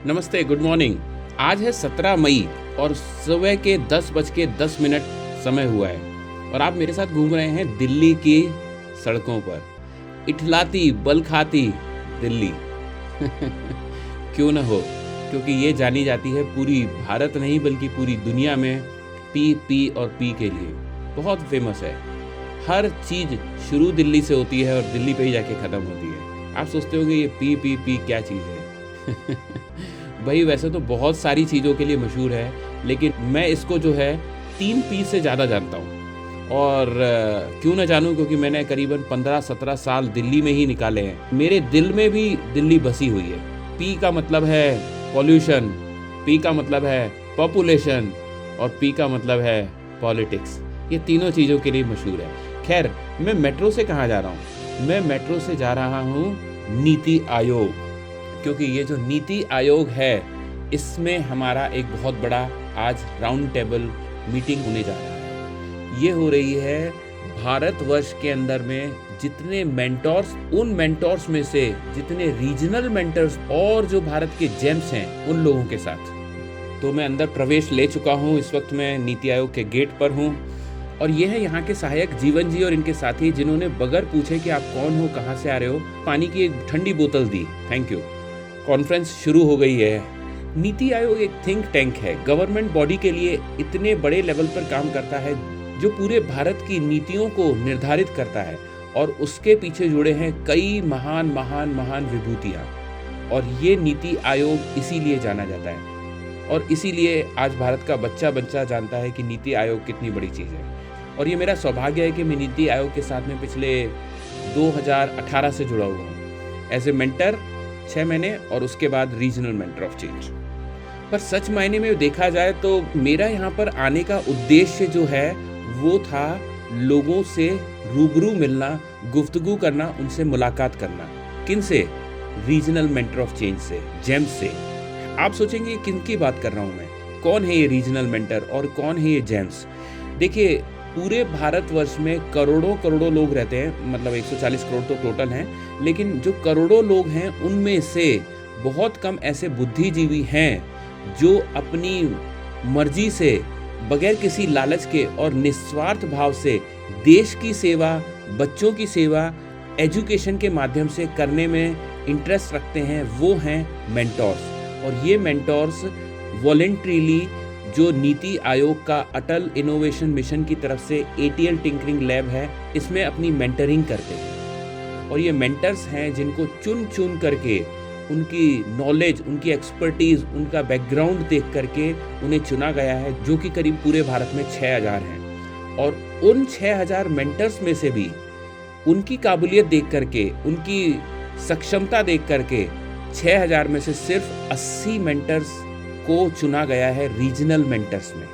नमस्ते, good morning. आज है 17 मई और सुबह के 10:10 समय हुआ है और आप मेरे साथ घूम रहे हैं दिल्ली की सड़कों पर। इठलाती बल खाती दिल्ली क्यों न हो, क्योंकि ये जानी जाती है पूरी भारत नहीं बल्कि पूरी दुनिया में पी और पी के लिए बहुत फेमस है। हर चीज़ शुरू दिल्ली से होती है और दिल्ली पे ही जाके ख़त्म होती है। आप सोचते होंगे ये पी क्या चीज़ है भाई वैसे तो बहुत सारी चीज़ों के लिए मशहूर है, लेकिन मैं इसको जो है 3 पी से ज़्यादा जानता हूँ। और क्यों ना जानूँ, क्योंकि मैंने करीबन 15-17 साल दिल्ली में ही निकाले हैं। मेरे दिल में भी दिल्ली बसी हुई है। पी का मतलब है पॉल्यूशन, पी का मतलब है पॉपुलेशन और पी का मतलब है पॉलिटिक्स। ये तीनों चीज़ों के लिए मशहूर है। खैर, मैं मेट्रो से कहाँ जा रहा हूँ? मैं मेट्रो से जा रहा हूँ नीति आयोग, क्योंकि ये जो नीति आयोग है इसमें हमारा एक बहुत बड़ा आज राउंड टेबल मीटिंग होने जा रहा है। ये हो रही है भारतवर्ष के अंदर में जितने मेंटोर्स, उन मेंटोर्स में से जितने रीजनल मेंटर्स और जो भारत के जेम्स हैं उन लोगों के साथ। तो मैं अंदर प्रवेश ले चुका हूँ। इस वक्त मैं नीति आयोग के गेट पर हूँ और ये है यहाँ के सहायक जीवन जी और इनके साथी, जिन्होंने बगैर पूछे कि आप कौन हो, कहाँ से आ रहे हो, पानी की एक ठंडी बोतल दी। Thank you. कॉन्फ्रेंस शुरू हो गई है। नीति आयोग एक थिंक टैंक है, गवर्नमेंट बॉडी के लिए इतने बड़े लेवल पर काम करता है जो पूरे भारत की नीतियों को निर्धारित करता है और उसके पीछे जुड़े हैं कई महान विभूतियाँ। और ये नीति आयोग इसीलिए जाना जाता है और इसीलिए आज भारत का बच्चा जानता है कि नीति आयोग कितनी बड़ी चीज़ है। और ये मेरा सौभाग्य है कि मैं नीति आयोग के साथ में पिछले 2018 से जुड़ा हुआ हूँ एज ए मेंटर 6 महीने और उसके बाद रीजनल मेंटर ऑफ चेंज। पर सच मायने में देखा जाए तो मेरा यहाँ पर आने का उद्देश्य जो है वो था लोगों से रूबरू मिलना, गुफ्तगू करना, उनसे मुलाकात करना। किन से? रीजनल मेंटर ऑफ चेंज से, जेम्स से। आप सोचेंगे किन की बात कर रहा हूँ मैं, कौन है ये रीजनल मेंटर और कौन है ये जेम्स? देखिए, पूरे भारतवर्ष में करोड़ों लोग रहते हैं, मतलब 140 करोड़ तो टोटल हैं, लेकिन जो करोड़ों लोग हैं उनमें से बहुत कम ऐसे बुद्धिजीवी हैं जो अपनी मर्जी से, बगैर किसी लालच के और निस्वार्थ भाव से देश की सेवा, बच्चों की सेवा, एजुकेशन के माध्यम से करने में इंटरेस्ट रखते हैं। वो हैं मेंटोर्स। और ये मेंटोर्स वॉलंटरीली जो नीति आयोग का अटल इनोवेशन मिशन की तरफ से ATL टिंकरिंग लैब है, इसमें अपनी मेंटरिंग करते हैं। और ये मेंटर्स हैं जिनको चुन करके उनकी नॉलेज, उनकी एक्सपर्टीज़, उनका बैकग्राउंड देख करके उन्हें चुना गया है, जो कि करीब पूरे भारत में 6000 हैं। और उन 6000 मेंटर्स में से भी उनकी काबिलियत देख करके, उनकी सक्षमता देख करके 6000 में से सिर्फ 80 मेंटर्स को चुना गया है रीजनल मेंटर्स में।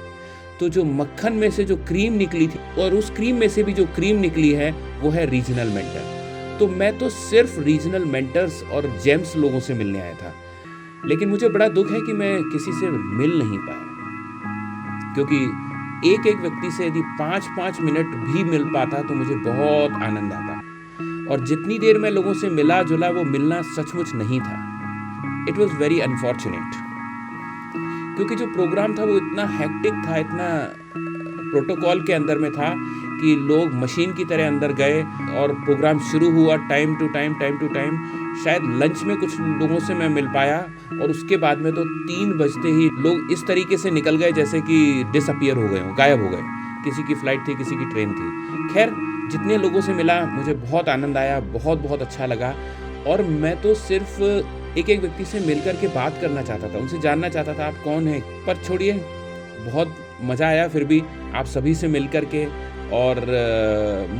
तो जो मक्खन में से जो क्रीम निकली थी और उस क्रीम में से भी जो क्रीम निकली है वो है रीजनल मेंटर। तो मैं तो सिर्फ रीजनल मेंटर्स और जेम्स लोगों से मिलने आया था, लेकिन मुझे बड़ा दुख है कि मैं किसी से मिल नहीं पाया, क्योंकि एक व्यक्ति से यदि 5-5 मिनट भी मिल पाता तो मुझे बहुत आनंद आता। और जितनी देर मैं लोगों से मिला जुला वो मिलना सचमुच नहीं था। इट वॉज वेरी अनफॉर्चुनेट, क्योंकि जो प्रोग्राम था वो इतना हेक्टिक था, इतना प्रोटोकॉल के अंदर में था कि लोग मशीन की तरह अंदर गए और प्रोग्राम शुरू हुआ टाइम टू टाइम। शायद लंच में कुछ लोगों से मैं मिल पाया और उसके बाद में तो 3 बजते ही लोग इस तरीके से निकल गए जैसे कि डिसअपियर हो गए हों, गायब हो गए। किसी की फ़्लाइट थी, किसी की ट्रेन थी। खैर, जितने लोगों से मिला मुझे बहुत आनंद आया, बहुत अच्छा लगा। और मैं तो सिर्फ एक व्यक्ति से मिलकर के बात करना चाहता था, उनसे जानना चाहता था आप कौन हैं। पर छोड़िए, बहुत मज़ा आया फिर भी आप सभी से मिल कर के। और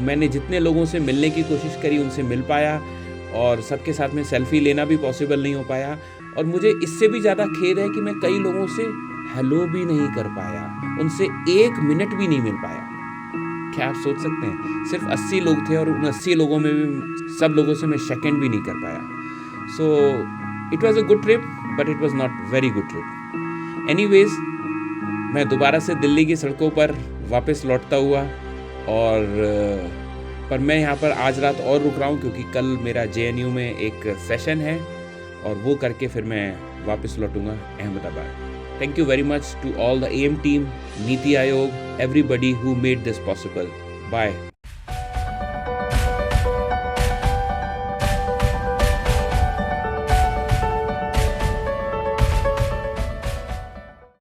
मैंने जितने लोगों से मिलने की कोशिश करी उनसे मिल पाया और सबके साथ में सेल्फी लेना भी पॉसिबल नहीं हो पाया। और मुझे इससे भी ज़्यादा खेद है कि मैं कई लोगों से हेलो भी नहीं कर पाया, उनसे 1 मिनट भी नहीं मिल पाया। क्या आप सोच सकते हैं, सिर्फ 80 लोग थे और उन 80 लोगों में भी सब लोगों से मैं सेकंड भी नहीं कर पाया। So it was a good trip, but it was not very good trip. Anyways, मैं दोबारा से दिल्ली की सड़कों पर वापस लौटता हुआ और पर मैं यहाँ पर आज रात और रुक रहा हूँ, क्योंकि कल मेरा JNU में एक सेशन है और वो करके फिर मैं वापस लौटूंगा Ahmedabad. Thank you very much to all the M team, NITI Aayog, everybody who made this possible. Bye.